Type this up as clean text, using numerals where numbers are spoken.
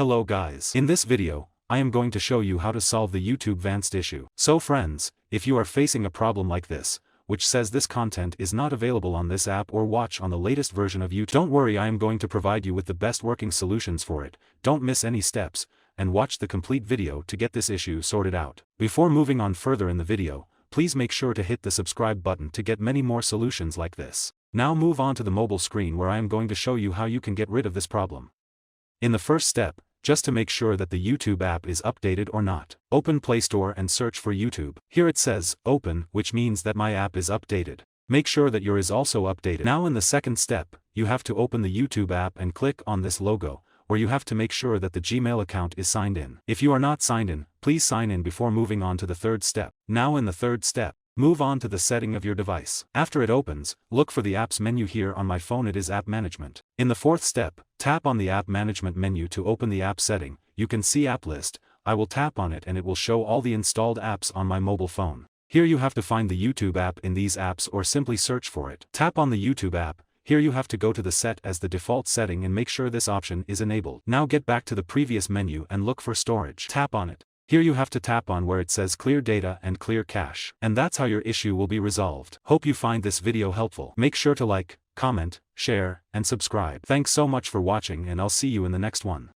Hello guys. In this video, I am going to show you how to solve the YouTube Vanced issue. So friends, if you are facing a problem like this, which says this content is not available on this app or watch on the latest version of YouTube, don't worry, I am going to provide you with the best working solutions for it. Don't miss any steps, and watch the complete video to get this issue sorted out. Before moving on further in the video, please make sure to hit the subscribe button to get many more solutions like this. Now move on to the mobile screen where I am going to show you how you can get rid of this problem. In the first step, just to make sure that the YouTube app is updated or not, open Play Store and search for YouTube. Here it says, open, which means that my app is updated. Make sure that yours is also updated. Now in the second step, you have to open the YouTube app and click on this logo, where you have to make sure that the Gmail account is signed in. If you are not signed in, please sign in before moving on to the third step. Now in the third step, move on to the setting of your device. After it opens, look for the apps menu. Here on my phone it is App Management. In the fourth step, tap on the App Management menu to open the app setting. You can see App List. I will tap on it and it will show all the installed apps on my mobile phone. Here you have to find the YouTube app in these apps or simply search for it. Tap on the YouTube app. Here you have to go to the Set as the default setting and make sure this option is enabled. Now get back to the previous menu and look for Storage. Tap on it. Here you have to tap on where it says Clear Data and Clear Cache. And that's how your issue will be resolved. Hope you find this video helpful. Make sure to like, comment, share, and subscribe. Thanks so much for watching and I'll see you in the next one.